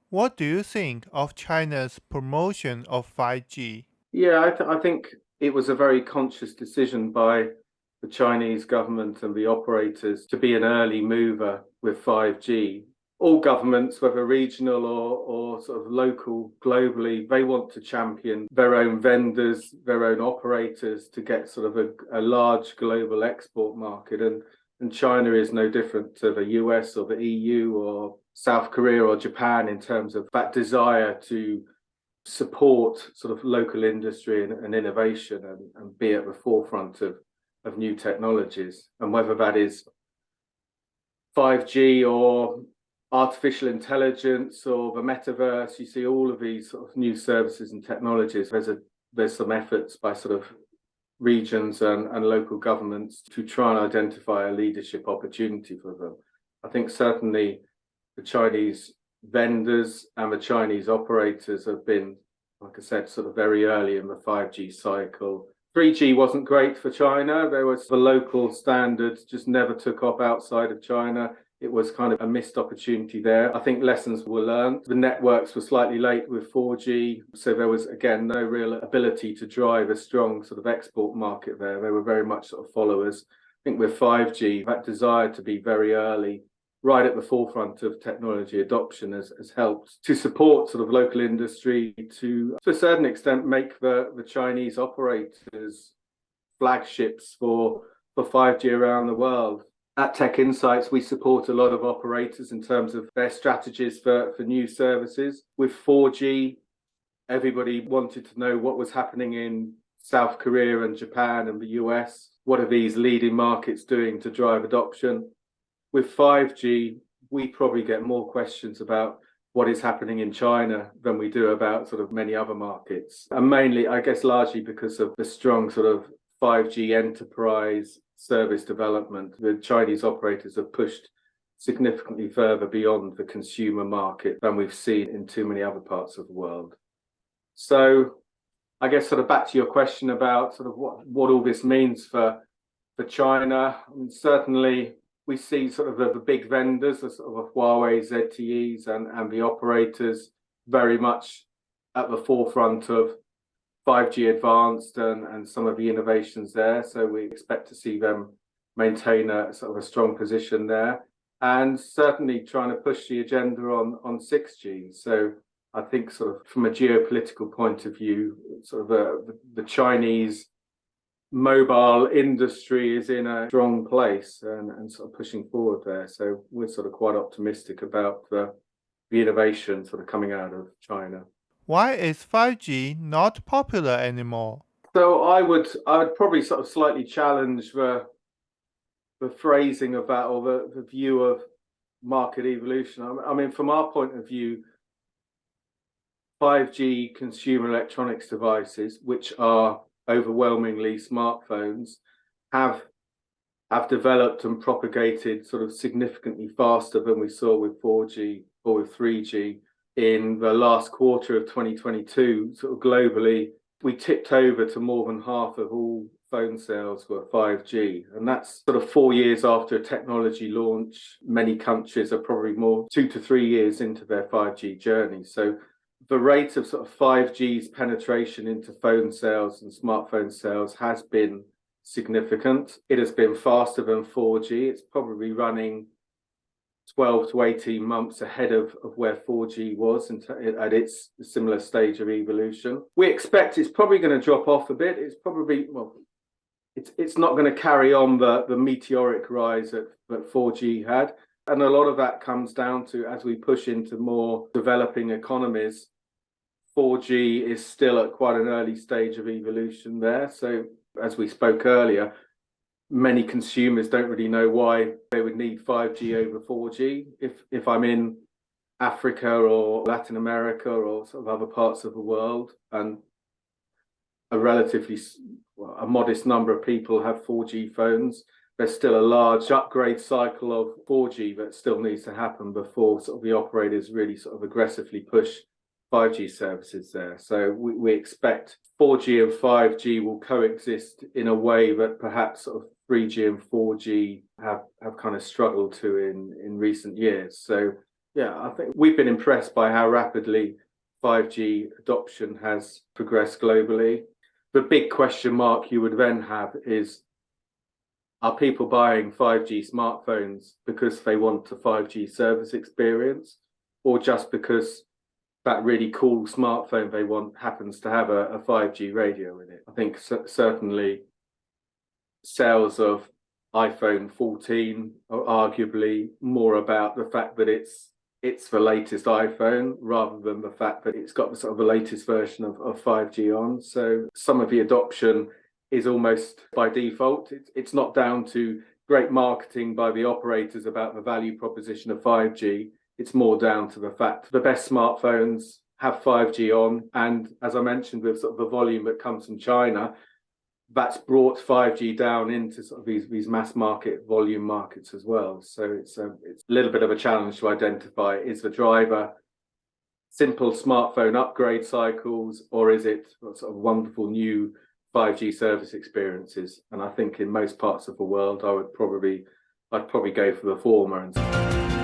What do you think of China's promotion of 5G? Yeah, I think it was a very conscious decision by the Chinese government and the operators to be an early mover with 5G. All governments, whether regional or sort of local, globally, they want to champion their own vendors, their own operators to get sort of a large global export market. And China is no different to the US or the EU or South Korea or Japan in terms of that desire to support sort of local industry and innovation and be at the forefront of new technologies. And whether that is 5G or artificial intelligence or the metaverse, you see all of these sort of new services and technologies. There's some efforts by sort of regions and local governments to try and identify a leadership opportunity for them. I think certainly the Chinese vendors and the Chinese operators have been, like I said, sort of very early in the 5G cycle. 3G wasn't great for China. There was the local standards just never took off outside of China. It was kind of a missed opportunity there. I think lessons were learned. The networks were slightly late with 4G. So there was, again, no real ability to drive a strong sort of export market there. They were very much sort of followers. I think with 5G, that desire to be very early, right at the forefront of technology adoption has helped to support sort of local industry to a certain extent, make the Chinese operators flagships for 5G around the world. At TechInsights, we support a lot of operators in terms of their strategies for new services. With 4G, everybody wanted to know what was happening in South Korea and Japan and the US. What are these leading markets doing to drive adoption? With 5G, we probably get more questions about what is happening in China than we do about sort of many other markets. And mainly, I guess, largely because of the strong sort of 5G enterprise service development. The Chinese operators have pushed significantly further beyond the consumer market than we've seen in too many other parts of the world. So I guess sort of back to your question about sort of what all this means for China. I mean, certainly we see sort of the big vendors, the sort of Huawei, ZTEs, and the operators very much at the forefront of 5G advanced and some of the innovations there. So we expect to see them maintain a sort of a strong position there, and certainly trying to push the agenda on 6G. So I think sort of from a geopolitical point of view, sort of the Chinese mobile industry is in a strong place and sort of pushing forward there. So we're sort of quite optimistic about the innovation sort of coming out of China. Why is 5G not popular anymore? So I would probably sort of slightly challenge the phrasing of that or the view of market evolution. I mean, from our point of view, 5G consumer electronics devices, which are overwhelmingly smartphones, have developed and propagated sort of significantly faster than we saw with 4G or with 3G. In the last quarter of 2022, sort of globally, we tipped over to more than half of all phone sales were 5G. And that's sort of 4 years after a technology launch. Many countries are probably more 2 to 3 years into their 5G journey. So the rate of sort of 5G's penetration into phone sales and smartphone sales has been significant. It has been faster than 4G. It's probably running 12 to 18 months ahead of where 4G was at its similar stage of evolution. We expect it's probably going to drop off a bit. It's probably, well, it's not going to carry on the meteoric rise that 4G had. And a lot of that comes down to, as we push into more developing economies, 4G is still at quite an early stage of evolution there. So as we spoke earlier, many consumers don't really know why they would need 5G over 4G. If I'm in Africa or Latin America or sort of other parts of the world, and a modest number of people have 4G phones, there's still a large upgrade cycle of 4G that still needs to happen before sort of the operators really sort of aggressively push 5G services there. So we expect 4G and 5G will coexist in a way that perhaps sort of 3G and 4G have kind of struggled to in recent years. So Yeah, I think we've been impressed by how rapidly 5G adoption has progressed globally. The big question mark you would then have is, are people buying 5G smartphones because they want a 5G service experience, or just because that really cool smartphone they want happens to have a 5G radio in it? I think certainly sales of iPhone 14 are arguably more about the fact that it's the latest iPhone rather than the fact that it's got the sort of the latest version of 5G on. So some of the adoption is almost by default. It's not down to great marketing by the operators about the value proposition of 5G. It's more down to the fact the best smartphones have 5G on. And as I mentioned, with sort of the volume that comes from China, that's brought 5G down into sort of these mass market volume markets as well. So it's a little bit of a challenge to identify, is the driver simple smartphone upgrade cycles, or is it sort of wonderful new 5G service experiences? And I think in most parts of the world, I'd probably go for the former.